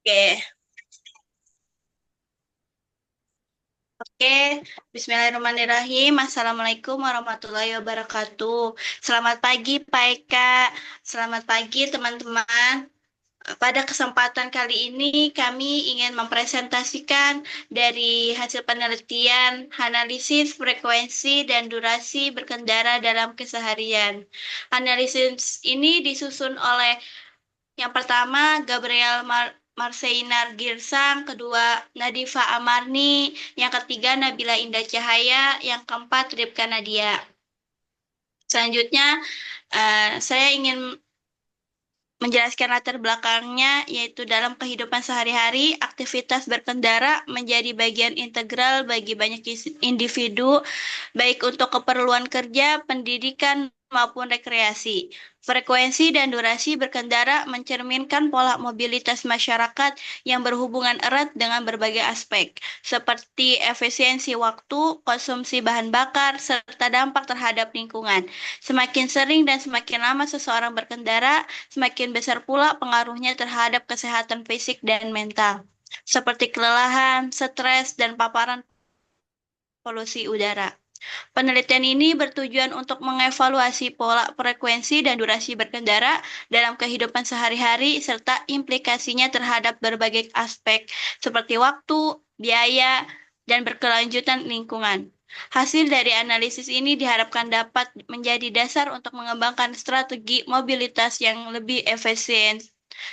Oke, oke. Bismillahirrahmanirrahim. Assalamualaikum warahmatullahi wabarakatuh. Selamat pagi, Pak Eka. Selamat pagi, teman-teman. Pada kesempatan kali ini, kami ingin mempresentasikan dari hasil penelitian analisis frekuensi dan durasi berkendara dalam keseharian. Analisis ini disusun oleh yang pertama, Gabriel Marseinar Girsang, kedua, Nadifa Amarni, yang ketiga, Nabila Indah Cahaya, yang keempat, Ripka Nadia. Selanjutnya, saya ingin menjelaskan latar belakangnya, yaitu dalam kehidupan sehari-hari, aktivitas berkendara menjadi bagian integral bagi banyak individu, baik untuk keperluan kerja, pendidikan, maupun rekreasi. Frekuensi dan durasi berkendara mencerminkan pola mobilitas masyarakat yang berhubungan erat dengan berbagai aspek, seperti efisiensi waktu, konsumsi bahan bakar, serta dampak terhadap lingkungan. Semakin sering dan semakin lama seseorang berkendara, semakin besar pula pengaruhnya terhadap kesehatan fisik dan mental, seperti kelelahan, stres, dan paparan polusi udara. Penelitian ini bertujuan untuk mengevaluasi pola frekuensi dan durasi berkendara dalam kehidupan sehari-hari serta implikasinya terhadap berbagai aspek seperti waktu, biaya, dan berkelanjutan lingkungan. Hasil dari analisis ini diharapkan dapat menjadi dasar untuk mengembangkan strategi mobilitas yang lebih efisien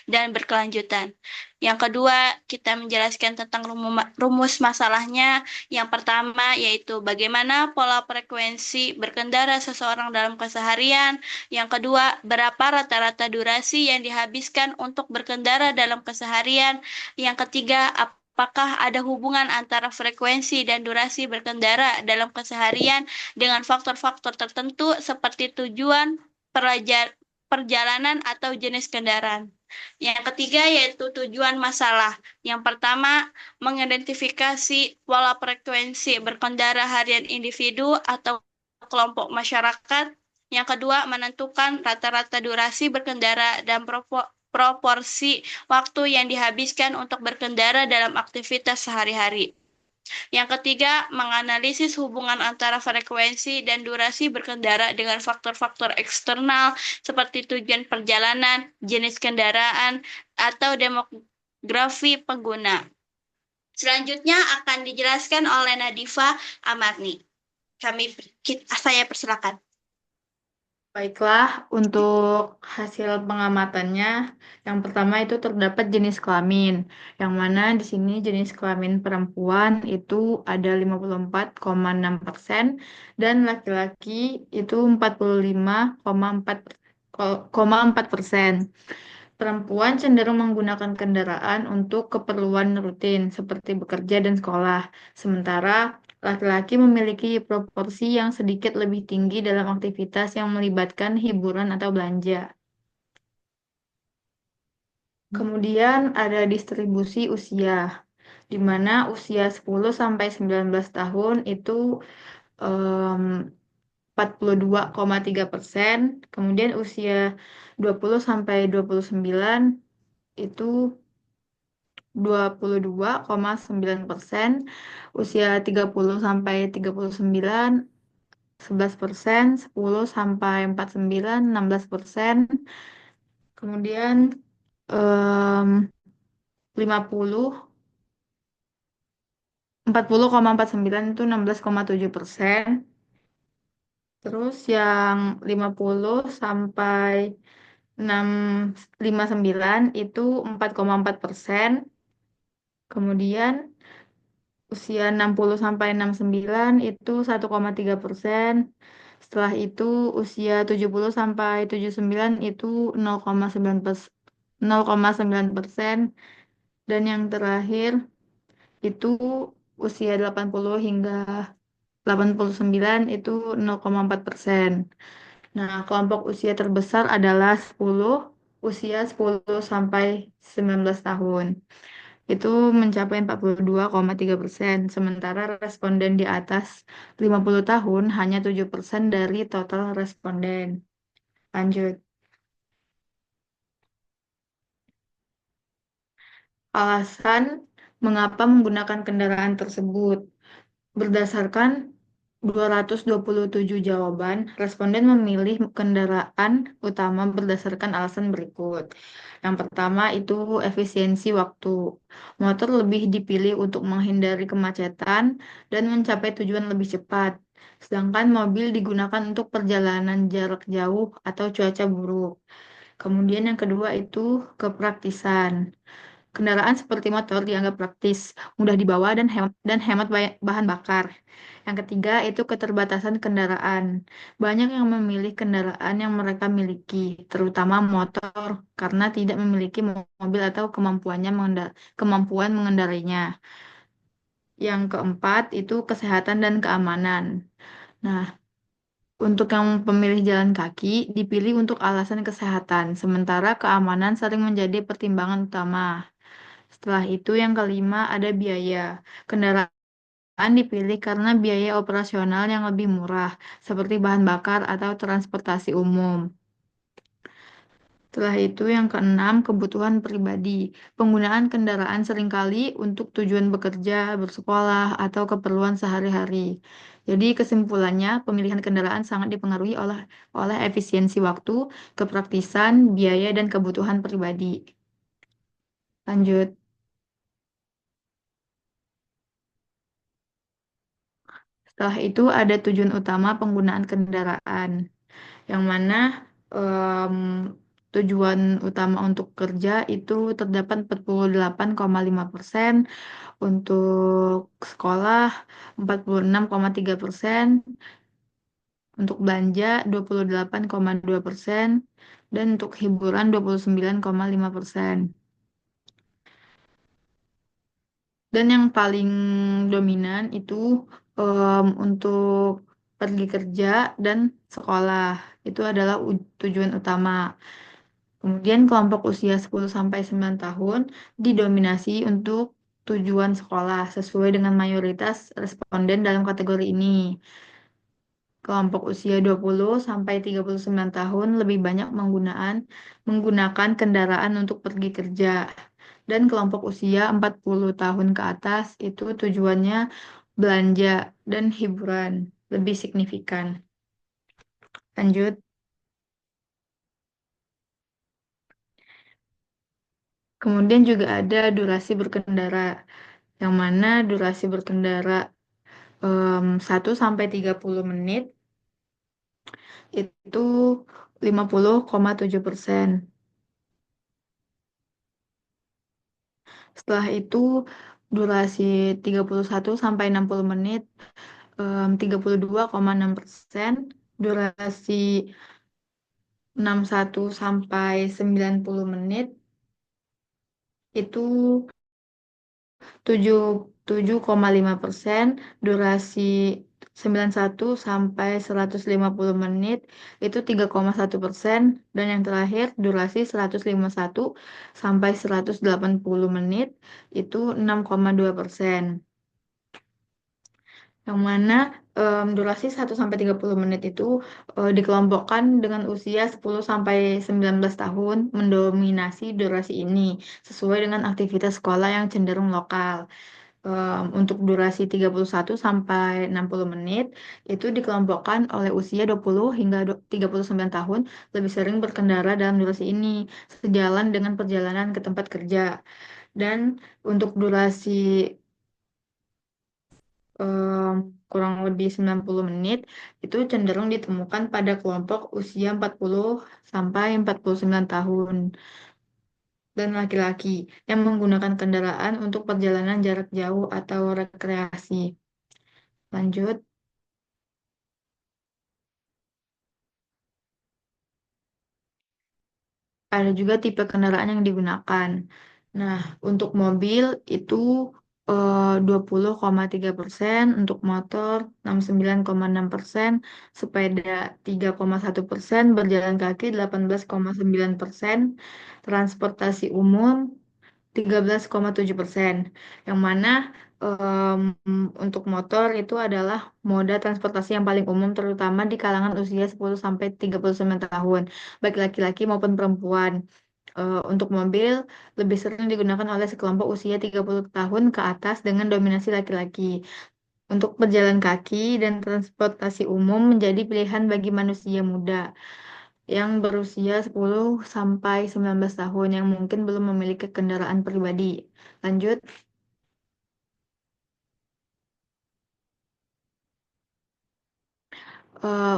dan berkelanjutan. Yang kedua, kita menjelaskan tentang rumus masalahnya. Yang pertama yaitu bagaimana pola frekuensi berkendara seseorang dalam keseharian. Yang kedua, berapa rata-rata durasi yang dihabiskan untuk berkendara dalam keseharian. Yang ketiga, apakah ada hubungan antara frekuensi dan durasi berkendara dalam keseharian dengan faktor-faktor tertentu seperti tujuan, perjalanan, atau jenis kendaraan. Yang ketiga yaitu tujuan masalah. Yang pertama, mengidentifikasi pola frekuensi berkendara harian individu atau kelompok masyarakat. Yang kedua, menentukan rata-rata durasi berkendara dan proporsi waktu yang dihabiskan untuk berkendara dalam aktivitas sehari-hari. Yang ketiga, menganalisis hubungan antara frekuensi dan durasi berkendara dengan faktor-faktor eksternal seperti tujuan perjalanan, jenis kendaraan, atau demografi pengguna. Selanjutnya akan dijelaskan oleh Nadifa Amarni. Saya persilakan. Baiklah, untuk hasil pengamatannya, yang pertama itu terdapat jenis kelamin, yang mana di sini jenis kelamin perempuan itu ada 54,6% dan laki-laki itu 45,4%. Perempuan cenderung menggunakan kendaraan untuk keperluan rutin seperti bekerja dan sekolah, sementara laki-laki memiliki proporsi yang sedikit lebih tinggi dalam aktivitas yang melibatkan hiburan atau belanja. Kemudian ada distribusi usia, di mana usia 10 sampai 19 tahun itu em, 42,3%, kemudian usia 20 sampai 29 itu 22,9%, usia 30 sampai 39 11%, 10 sampai 49 16%, kemudian em, 50 40,49 itu 16,7%, terus yang 50 sampai 59 itu 4,4%, kemudian usia 60 sampai 69 itu 1,3%. Setelah itu usia 70 sampai 79 itu 0,9%. Dan yang terakhir itu usia 80 hingga 89 itu 0,4%. Nah, kelompok usia terbesar adalah 10, usia 10 sampai 19 tahun. Itu mencapai 42,3%, sementara responden di atas 50 tahun hanya 7% dari total responden. Lanjut. Alasan mengapa menggunakan kendaraan tersebut. Berdasarkan 227 jawaban, responden memilih kendaraan utama berdasarkan alasan berikut. Yang pertama itu efisiensi waktu. Motor lebih dipilih untuk menghindari kemacetan dan mencapai tujuan lebih cepat. Sedangkan mobil digunakan untuk perjalanan jarak jauh atau cuaca buruk. Kemudian yang kedua itu kepraktisan. Kendaraan seperti motor dianggap praktis, mudah dibawa dan hemat bahan bakar. Yang ketiga itu keterbatasan kendaraan. Banyak yang memilih kendaraan yang mereka miliki, terutama motor, karena tidak memiliki mobil atau kemampuan mengendarainya. Yang keempat itu kesehatan dan keamanan. Nah, untuk yang pemilih jalan kaki dipilih untuk alasan kesehatan, sementara keamanan sering menjadi pertimbangan utama. Setelah itu yang kelima ada biaya. Kendaraan dipilih karena biaya operasional yang lebih murah, seperti bahan bakar atau transportasi umum. Setelah itu yang keenam kebutuhan pribadi. Penggunaan kendaraan seringkali untuk tujuan bekerja, bersekolah, atau keperluan sehari-hari. Jadi kesimpulannya, pemilihan kendaraan sangat dipengaruhi oleh efisiensi waktu, kepraktisan, biaya, dan kebutuhan pribadi. Lanjut. Setelah itu ada tujuan utama penggunaan kendaraan, yang mana em, tujuan utama untuk kerja itu terdapat 48,5%, untuk sekolah 46,3%, untuk belanja 28,2%, dan untuk hiburan 29,5%. Dan yang paling dominan itu untuk pergi kerja dan sekolah. Itu adalah tujuan utama. Kemudian kelompok usia 10 sampai 9 tahun didominasi untuk tujuan sekolah sesuai dengan mayoritas responden dalam kategori ini. Kelompok usia 20 sampai 39 tahun lebih banyak menggunakan kendaraan untuk pergi kerja. Dan kelompok usia 40 tahun ke atas itu tujuannya belanja dan hiburan lebih signifikan. Lanjut. Kemudian juga ada durasi berkendara, yang mana durasi berkendara 1 sampai 30 menit itu 50,7%. Setelah itu durasi 31 sampai 60 menit 32,6%. Durasi 61 sampai 90 menit itu 77,5%. Durasi 91 sampai 150 menit itu 3,1%. Dan yang terakhir durasi 151 sampai 180 menit itu 6,2%. Yang mana durasi 1 sampai 30 menit itu dikelompokkan dengan usia 10 sampai 19 tahun mendominasi durasi ini sesuai dengan aktivitas sekolah yang cenderung lokal. Untuk durasi 31 sampai 60 menit itu dikelompokkan oleh usia 20 hingga 39 tahun lebih sering berkendara dalam durasi ini sejalan dengan perjalanan ke tempat kerja. Dan untuk durasi em, kurang lebih 90 menit itu cenderung ditemukan pada kelompok usia 40 sampai 49 tahun dan laki-laki yang menggunakan kendaraan untuk perjalanan jarak jauh atau rekreasi. Lanjut. Ada juga tipe kendaraan yang digunakan. Nah, untuk mobil itu 20,3%, untuk motor 69,6%, sepeda 3,1%, berjalan kaki 18,9%, transportasi umum 13,7%. Yang mana em, untuk motor itu adalah moda transportasi yang paling umum terutama di kalangan usia 10 sampai 39 tahun, baik laki-laki maupun perempuan. Untuk mobil, lebih sering digunakan oleh sekelompok usia 30 tahun ke atas dengan dominasi laki-laki. Untuk berjalan kaki dan transportasi umum menjadi pilihan bagi manusia muda yang berusia 10 sampai 19 tahun yang mungkin belum memiliki kendaraan pribadi. Lanjut,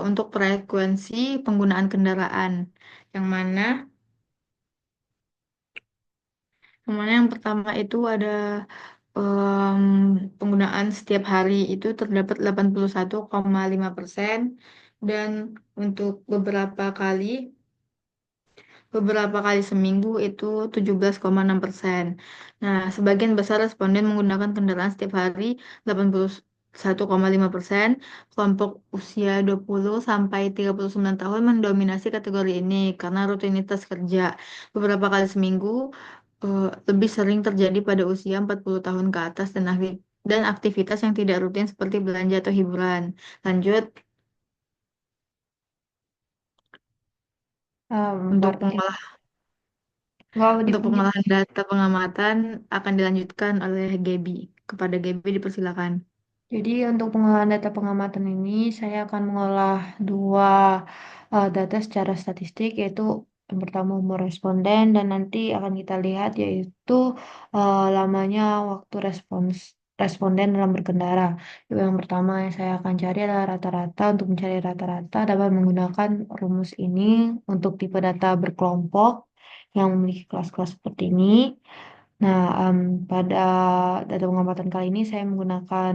untuk frekuensi penggunaan kendaraan, yang mana yang pertama itu ada em, penggunaan setiap hari itu terdapat 81,5% dan untuk beberapa kali seminggu itu 17,6%. Nah, sebagian besar responden menggunakan kendaraan setiap hari 81,5%. Kelompok usia 20 sampai 39 tahun mendominasi kategori ini karena rutinitas kerja beberapa kali seminggu lebih sering terjadi pada usia 40 tahun ke atas dan aktivitas yang tidak rutin seperti belanja atau hiburan. Lanjut, untuk Berarti pengolah wow untuk dipunyai. pengolahan data pengamatan akan dilanjutkan oleh Gaby. Kepada Gaby dipersilakan. Jadi untuk pengolahan data pengamatan ini saya akan mengolah dua data secara statistik, yaitu yang pertama umur responden dan nanti akan kita lihat yaitu lamanya waktu responden dalam berkendara. Yang pertama yang saya akan cari adalah rata-rata. Untuk mencari rata-rata dapat menggunakan rumus ini untuk tipe data berkelompok yang memiliki kelas-kelas seperti ini. Nah, pada data pengamatan kali ini saya menggunakan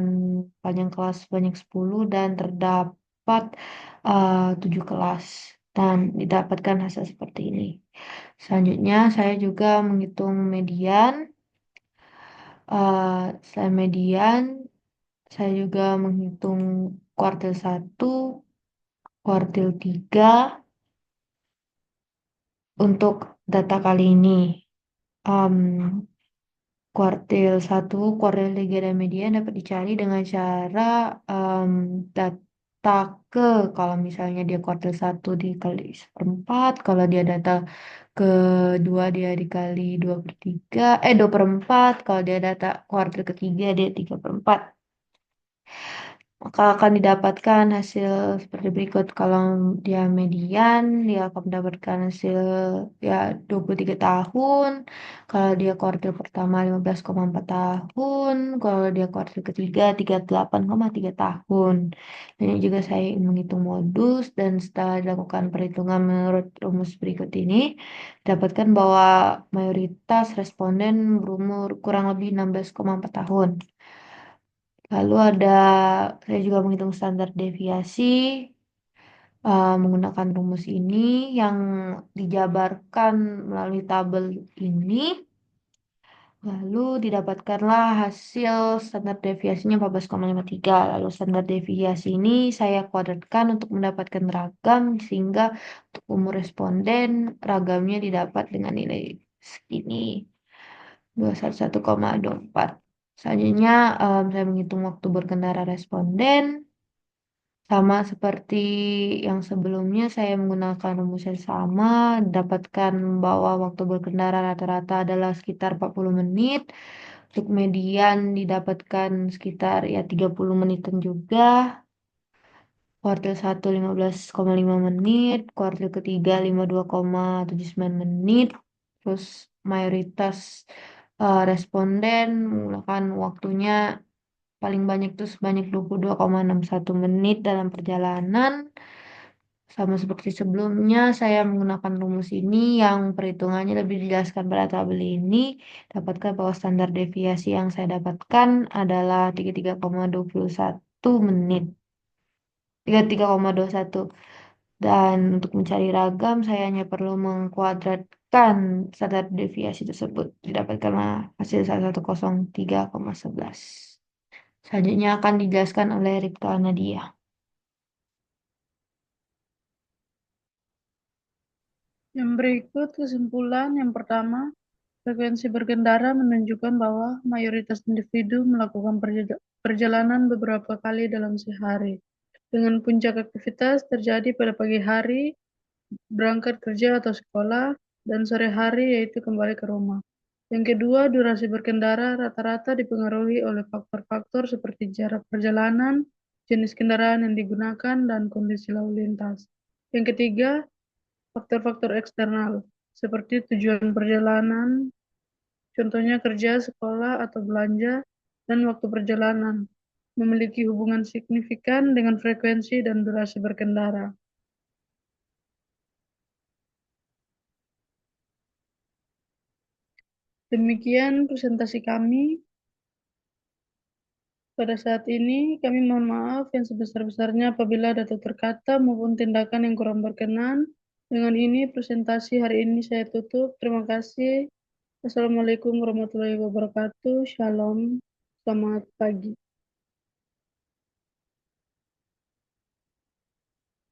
panjang kelas sebanyak 10 dan terdapat 7 kelas dan didapatkan hasil seperti ini. Selanjutnya saya juga menghitung median. Selain median, saya juga menghitung kuartil 1, kuartil 3 untuk data kali ini. Em, kuartil 3 dan median dapat dicari dengan cara em, data ke, kalau misalnya dia kuartil 1 dikali 1/4, kalau dia data kedua dia dikali 2/3, 2/4, kalau dia data kuartil ketiga dia 3/4. Maka akan didapatkan hasil seperti berikut. Kalau dia median, dia akan mendapatkan hasil ya 23 tahun. Kalau dia kuartil pertama 15,4 tahun. Kalau dia kuartil ketiga 38,3 tahun. Dan ini juga saya menghitung modus dan setelah dilakukan perhitungan menurut rumus berikut ini, dapatkan bahwa mayoritas responden berumur kurang lebih 16,4 tahun. Lalu saya juga menghitung standar deviasi menggunakan rumus ini yang dijabarkan melalui tabel ini. Lalu didapatkanlah hasil standar deviasinya 14,53. Lalu standar deviasi ini saya kuadratkan untuk mendapatkan ragam sehingga untuk umur responden ragamnya didapat dengan nilai segini. 211,24. Selanjutnya, saya menghitung waktu berkendara responden. Sama seperti yang sebelumnya, saya menggunakan rumus yang sama, dapatkan bahwa waktu berkendara rata-rata adalah sekitar 40 menit. Untuk median didapatkan sekitar ya 30 menitan juga. Kuartil 1 15,5 menit, kuartil ketiga 52,79 menit. Terus mayoritas responden menggunakan waktunya paling banyak itu sebanyak 22,61 menit dalam perjalanan. Sama seperti sebelumnya, saya menggunakan rumus ini yang perhitungannya lebih dijelaskan pada tabel ini. Dapatkan bahwa standar deviasi yang saya dapatkan adalah 33,21 menit. 33,21. Dan untuk mencari ragam, saya hanya perlu mengkuadratkan standar deviasi tersebut. Didapatkanlah hasil 1103,11. Selanjutnya akan dijelaskan oleh Ripka Nadia. Yang berikut kesimpulan yang pertama, frekuensi berkendara menunjukkan bahwa mayoritas individu melakukan perjalanan beberapa kali dalam sehari. Dengan puncak aktivitas terjadi pada pagi hari, berangkat kerja atau sekolah, dan sore hari yaitu kembali ke rumah. Yang kedua, durasi berkendara rata-rata dipengaruhi oleh faktor-faktor seperti jarak perjalanan, jenis kendaraan yang digunakan, dan kondisi lalu lintas. Yang ketiga, faktor-faktor eksternal seperti tujuan perjalanan, contohnya kerja, sekolah, atau belanja, dan waktu perjalanan, memiliki hubungan signifikan dengan frekuensi dan durasi berkendara. Demikian presentasi kami. Pada saat ini, kami mohon maaf yang sebesar-besarnya apabila ada tutur kata maupun tindakan yang kurang berkenan. Dengan ini, presentasi hari ini saya tutup. Terima kasih. Assalamualaikum warahmatullahi wabarakatuh. Shalom. Selamat pagi.